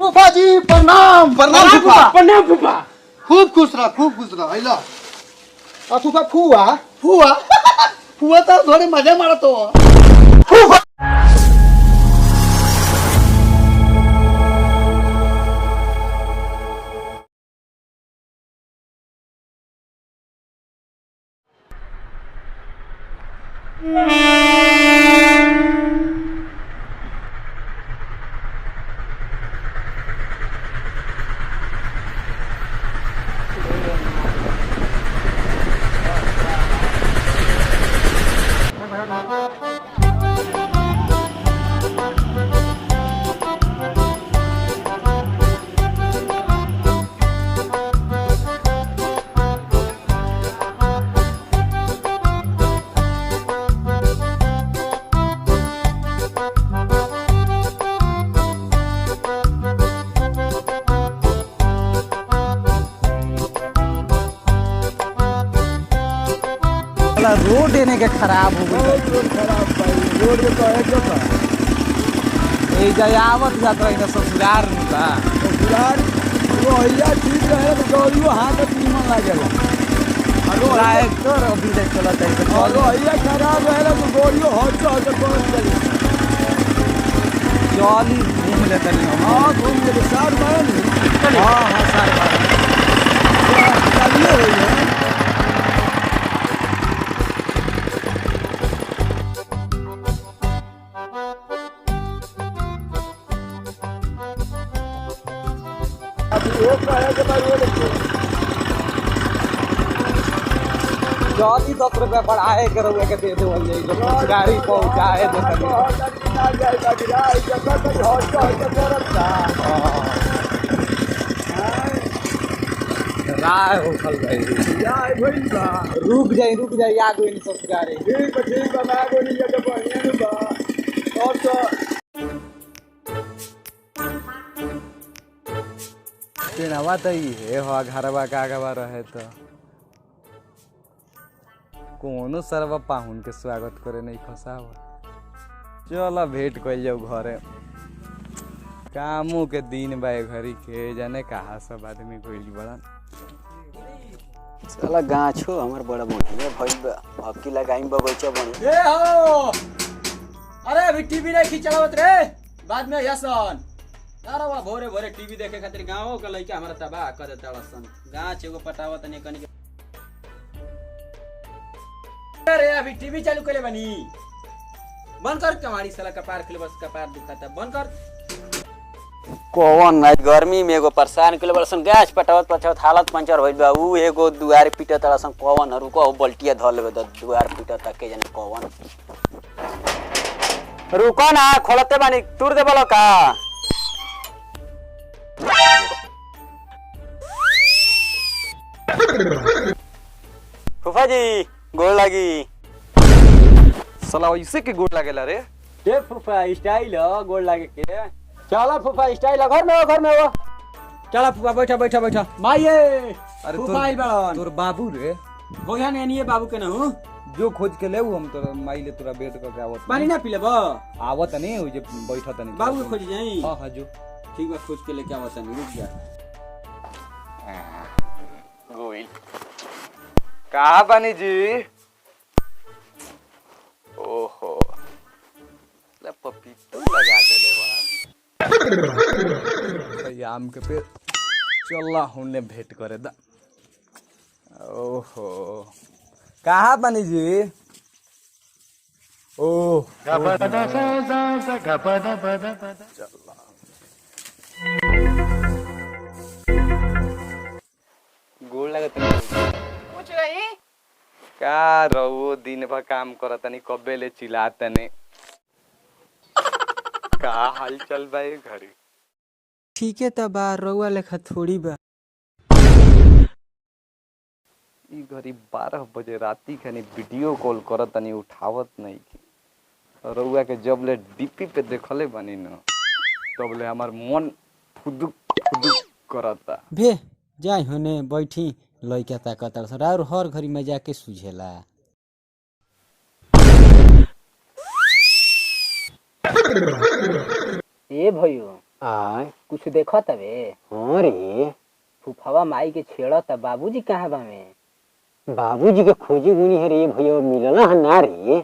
फूफा जी प्रणाम। प्रणाम फूफा। प्रणाम फूफा। खूब खुश रह, खूब खुश रह। आइला फूफा फुआ फुआ फुआ तो थोड़ी मजा मारतो फूफा रोड देने के खराब हो गई। रोड खराब भाई, रोड में तो है क्या था? ए जयावत जात रही ना ससुरार में का ससुराल वो हैया ठीक रहे तो गौरियो हाथ में नीमन लागेला। ट्रैक्टर अभी तक चलत है और वो हैया खराब रहे तो गौरियो हाथ से आके पहुंच चली। चली घूम लेते नहीं हम। हाँ घूम ले सार मारे। हाँ सर चलिए भैया। वो कहे के भाई वो देखो चली 10 रुपया बढ़ाए के रुपया के दे दो गाड़ी पहुँचाए दे राय होखल गई। रुक जाई आ गई ससुरारी। ठीक है मैं बोली ये तो बढ़िया बा और तो पेड़वा तो ये हो घरवा का गवा रहे तो कोनो सरवा पाहुन के स्वागत करे नहीं खसावा। चलो भेंट कइल जाओ घरे। कामों के दिन बा घरी के जाने कहा सब आदमी गइल बड़न। साला गाछो हमर बड़ा बढ़िया भइल बा। अब की लगाई बगीचा बनी। ए हो अरे अभी टीवी नहीं खिंचावत रे, बाद में यसन यार वा भोरे भोरे टीवी देखे खातिर गांव के लइका हमरा तबाह कर देता सन। गाछ एगो पटावत तनी कनी अरे अभी टीवी चालू करे बनी। बंद कर कमाड़ी साला कपार खिले बस कपार दुखाता बंद कर। कौन नहीं गर्मी में एगो परेशान के बड़सन गाछ पटावत पटावत हालत पंचर होइल बा। ऊ एगो दुआर पीटत तड़सन कौन रुको बल्टिया धर लेबे दुआर पीटत के जाने कौन। रुको ना खोलते बानी तुर दे बोलो का। फूफा जी गोड़ लगी। साला ऐसे के गोड़ लागेला रे। ए फूफा स्टाइल हो गोड़ लागे के। चला फूफा स्टाइल हो घर में हो। चला फूफा बैठा माये। अरे फूफा आइल बड़न। तोर बाबू रे होया ने नहीं बाबू के ना हूं जो खोज के ले हम तोरा माइले तोरा बेट के आवत पानी ना पी लेबो। आवत नहीं हो जे बैठत नहीं बाबू के खोज जाई। हां जो ठीक बा खोज के लेके आवत नहीं रुक जा। गोइल कहा बनी जी। ओहो ले पपीतो लगा देले बड़ा। आम के पेड़ चला होने भेंट करे दा। ओहो कहा बनी जी। ओह गोड़ लगत कुछ नहीं का रहो दिन भर काम करतनी कबे ले चिल्लातनी। का हाल चल बा घड़ी। ठीक है तब रउआ लेखा थोड़ी बा। ई घड़ी 12 बजे राती खनी वीडियो कॉल करतनी उठावत नहीं की। रउआ के जब ले डीपी पे देखले बनी न तब ले हमार मन फुदुक करता। भे जाई होने बैठी लइका ताकत और हर घड़ी में जाके सुझेला। ए भयो आय कुछ देखो तबे हाँ रे फुफावा माई के छेड़त बाबूजी कहाँ बा में बाबूजी के खोजी गुनी है रे भैया मिलना है ना रे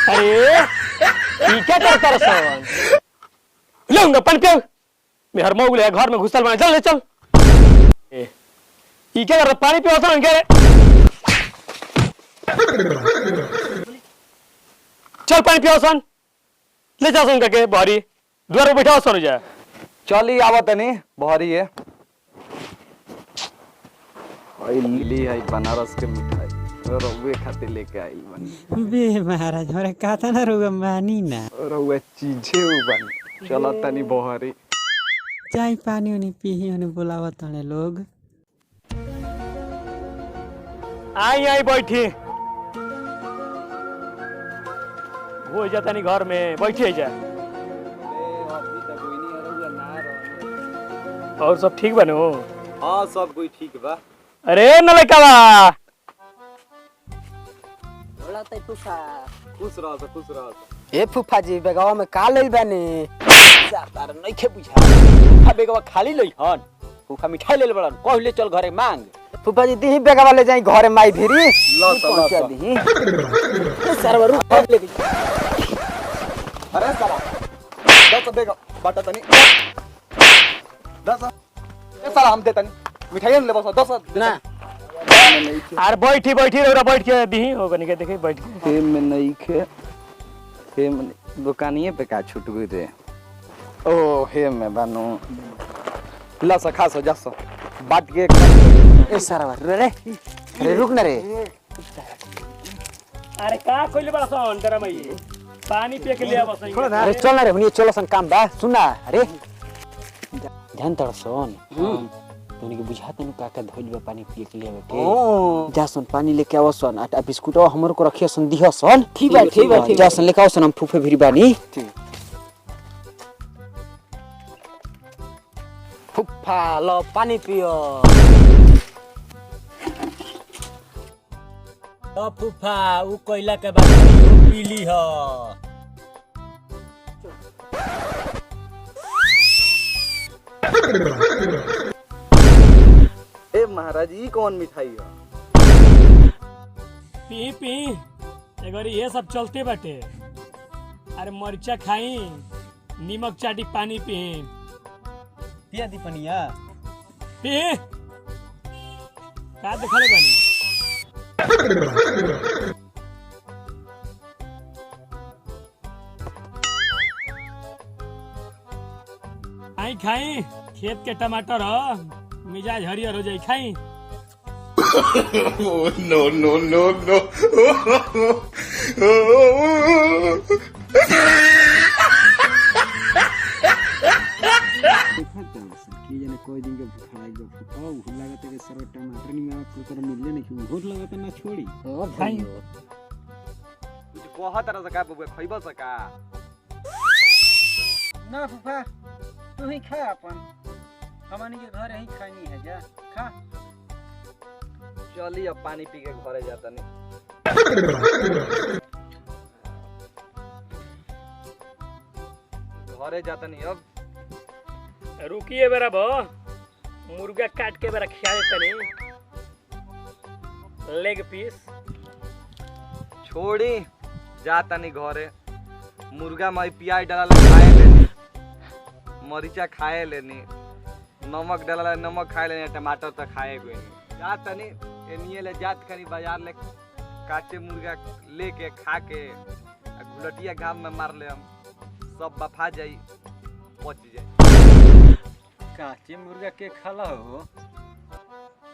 अरे ये क्या करता रहा सावन लूंगा पानी पियो मैं हर मोगले घर में घुसल बना चल ले चल ये क्या कर रहा पानी पियो सन के चल पानी पियो सन ले जा सन के भारी द्वार पे बैठा सन जा चली आवत नहीं भरी है ली है बनारस के मिठाई रउए खातिर लेके आई बनी बे महाराज हमारे कहा ना रुआ मानी ना रउए चीजे उ बनी चलो तनी बहरी चाय पानी उनी पी उनी बुलावा तने लोग आई आई बैठी वो जाता नहीं घर में बैठे जा और सब ठीक बनो हाँ सब कोई ठीक बा अरे नलकावा खुश रह ए फुफा जी बेगवा में का लेल बानी तार नहीं खे बुझा फूफा बेगवा खाली लई हन फूफा मिठाई ले बड़न कहले चल घरे मांग फुफा जी दी बेगवा ले जाई घरे माई भिरी पहुंचा दी सरवरू ले अरे साला दस देगा बाटा तनी दस ए साला हम दे तनी मिठाई ले बस 10 ना अरे बैठी बैठी रौरा बैठ के दी हो कनी के देखे बैठ के हे में नहीं खे हे में दुकानिए पे का छूट गई रे ओ हे में बानो ला सा खा सो जा सो बाट के ए सारा रे रुक ना रे अरे का कोइले बड़ा सन तेरा मई पानी पिए के लिए बस अरे चल ना रे हुनी चलो सन काम बा सुना अरे ध्यान तर सोन तोनी के बुझा तनु काका धोइल बा पानी पिए के लिए बेटे जा सन पानी लेके आवो सन आ बिस्कुट हमर को रखियो सन दिहो सन ठीक बा जा सन लेके आओ सन हम फूफे भिरी बानी फुफा लो पानी पियो ओ फुफा उ कोइला के बाद पीली ह ए महाराज ई कौन मिठाई है पी पी अगर ये सब चलते बाटे अरे मरचा खाई नीमक चाटी पानी पी पिया दी पनिया पी का देखले बानी आई खाई खेत के टमाटर ह मिजाज हरियर हो जाई खाई कोई दिन के खाई गो फुफा उ लागत के सर टमाटर नि में को कर मिलले नहीं भूख लगत ना छोड़ी खाई कुछ कहा तरह से का बबुआ खइबो सका ना फुफा तू ही खा अपन हमनी के घर ही खानी है जा खा चली अब पानी पी के घरे जाता नहीं घरे जाता नहीं अब रुकिए बेरा भो मुर्गा काट के बेरा खिया देता नहीं लेग पीस छोड़ी जाता नहीं घरे मुर्गा में प्याज डाला खाए लेनी मरीचा खाए लेनी नमक डाला नमक खाए लेनी टमाटर तो खाए कोई नहीं जाता नहीं एनिए ले जात कनी बाजार ले काटे मुर्गा लेके खा के घुलटिया घाम में मार ले हम सब बफा जाई पच जाए काचे मुर्गा के खाला हो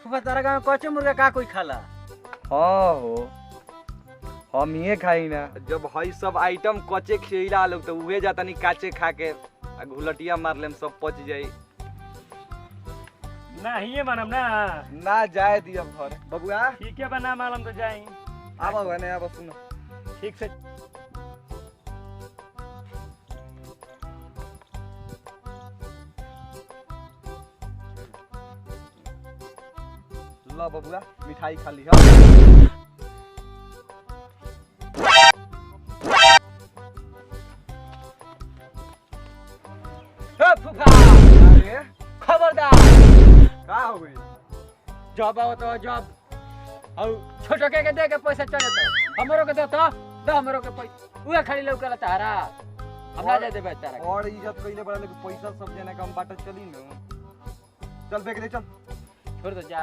फूफा तारा गांव में काचे मुर्गा का कोई खाला हाँ हो हम ये खाई ना जब हई सब आइटम कच्चे खिला लोग तो उहे जाता नहीं काचे खा के घुलटिया मार ले सब पच जाई ना ही मानम ना ना जाए दिया घर बबुआ ठीक है बना मालूम तो जाई आवा बने आवा सुनो ठीक से ल लो बबुआ मिठाई खा ली है। फूफा अरे खबरदार का हो गई? जब आओ तो जब और छोटो के दे के पैसा चले तो हमरो के दे तो हमरो के पैसा उहे खाली लौकला तारा हमरा दे देबे तारा और इज्जत कइले बड़ा लेकिन पैसा सब जना कम बाटत चली न। चल फेंक दे चल। छोड़ दो जा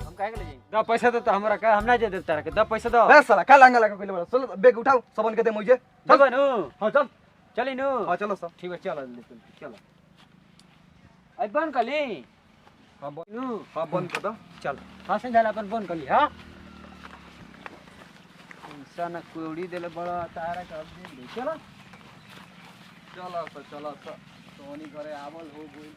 हम काहे के ले जाई द पैसा दे तो हमरा का हम ना दे दे तारा के द पैसा दो बे साला का लांगा लगा कइले बड़ा। चल बैग उठाओ सबन के दे मुझे। चल बनु हां चल चली नु हां चलो सब। ठीक है चलो चलो आई बन कली हां नु हां बंद कर दो। चल हसन जाला अपन बन कली हां इंसान कोड़ी देले बड़ा तारा का दे चलो चलो तो सोनी घरे आवल हो गई।